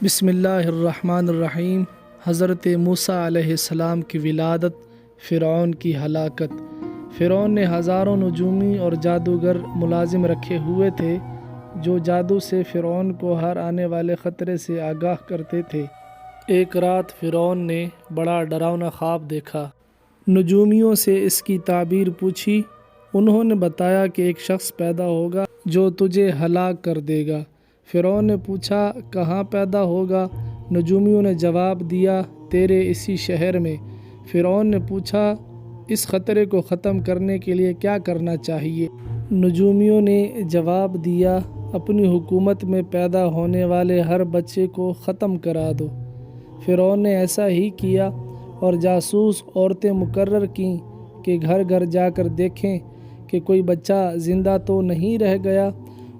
بسم اللہ الرحمن الرحیم۔ حضرت موسیٰ علیہ السلام کی ولادت، فرعون کی ہلاکت۔ فرعون نے ہزاروں نجومی اور جادوگر ملازم رکھے ہوئے تھے جو جادو سے فرعون کو ہر آنے والے خطرے سے آگاہ کرتے تھے۔ ایک رات فرعون نے بڑا ڈراؤنا خواب دیکھا۔ نجومیوں سے اس کی تعبیر پوچھی۔ انہوں نے بتایا کہ ایک شخص پیدا ہوگا جو تجھے ہلاک کر دے گا۔ فرعون نے پوچھا کہاں پیدا ہوگا؟ نجومیوں نے جواب دیا تیرے اسی شہر میں۔ فرعون نے پوچھا اس خطرے کو ختم کرنے کے لیے کیا کرنا چاہیے؟ نجومیوں نے جواب دیا اپنی حکومت میں پیدا ہونے والے ہر بچے کو ختم کرا دو۔ فرعون نے ایسا ہی کیا اور جاسوس عورتیں مقرر کیں کہ گھر گھر جا کر دیکھیں کہ کوئی بچہ زندہ تو نہیں رہ گیا۔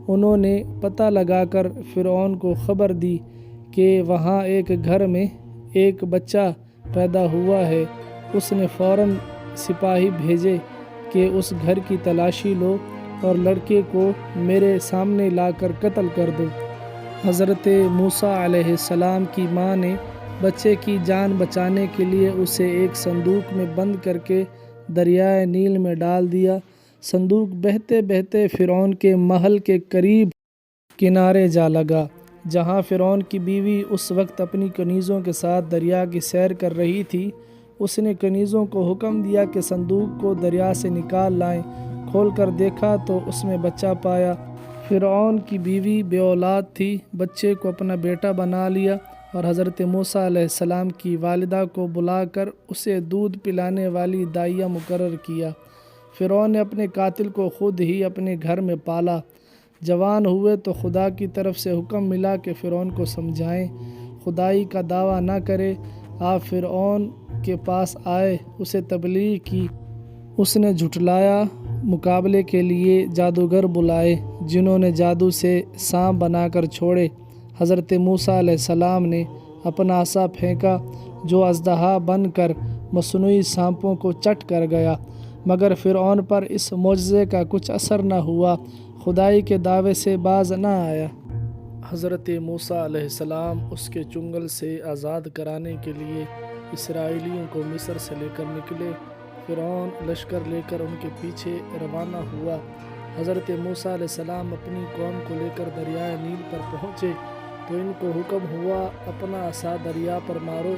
انہوں نے پتہ لگا کر فرعون کو خبر دی کہ وہاں ایک گھر میں ایک بچہ پیدا ہوا ہے۔ اس نے فوراً سپاہی بھیجے کہ اس گھر کی تلاشی لو اور لڑکے کو میرے سامنے لا کر قتل کر دو۔ حضرت موسیٰ علیہ السلام کی ماں نے بچے کی جان بچانے کے لیے اسے ایک صندوق میں بند کر کے دریائے نیل میں ڈال دیا۔ صندوق بہتے بہتے فرعون کے محل کے قریب کنارے جا لگا، جہاں فرعون کی بیوی اس وقت اپنی کنیزوں کے ساتھ دریا کی سیر کر رہی تھی۔ اس نے کنیزوں کو حکم دیا کہ صندوق کو دریا سے نکال لائیں۔ کھول کر دیکھا تو اس میں بچہ پایا۔ فرعون کی بیوی بے اولاد تھی، بچے کو اپنا بیٹا بنا لیا اور حضرت موسیٰ علیہ السلام کی والدہ کو بلا کر اسے دودھ پلانے والی دائیہ مقرر کیا۔ فرعون نے اپنے قاتل کو خود ہی اپنے گھر میں پالا۔ جوان ہوئے تو خدا کی طرف سے حکم ملا کہ فرعون کو سمجھائیں خدائی کا دعویٰ نہ کرے۔ آپ فرعون کے پاس آئے، اسے تبلیغ کی، اس نے جھٹلایا۔ مقابلے کے لیے جادوگر بلائے جنہوں نے جادو سے سانپ بنا کر چھوڑے۔ حضرت موسیٰ علیہ السلام نے اپنا عصا پھینکا جو اژدہا بن کر مصنوعی سانپوں کو چٹ کر گیا، مگر فرعون پر اس معجزے کا کچھ اثر نہ ہوا، خدائی کے دعوے سے باز نہ آیا۔ حضرت موسیٰ علیہ السلام اس کے چنگل سے آزاد کرانے کے لیے اسرائیلیوں کو مصر سے لے کر نکلے۔ فرعون لشکر لے کر ان کے پیچھے روانہ ہوا۔ حضرت موسیٰ علیہ السلام اپنی قوم کو لے کر دریائے نیل پر پہنچے تو ان کو حکم ہوا اپنا عصا دریا پر مارو۔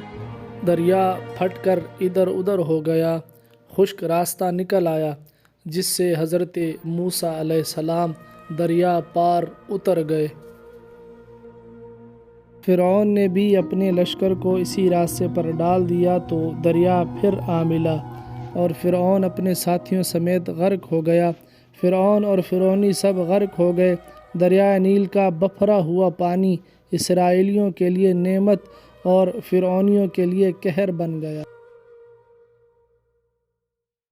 دریا پھٹ کر ادھر ادھر ہو گیا، خشک راستہ نکل آیا جس سے حضرت موسیٰ علیہ السلام دریا پار اتر گئے۔ فرعون نے بھی اپنے لشکر کو اسی راستے پر ڈال دیا تو دریا پھر آ ملا اور فرعون اپنے ساتھیوں سمیت غرق ہو گیا۔ فرعون اور فرعونی سب غرق ہو گئے۔ دریائے نیل کا بفرا ہوا پانی اسرائیلیوں کے لیے نعمت اور فرعونیوں کے لیے قہر بن گیا۔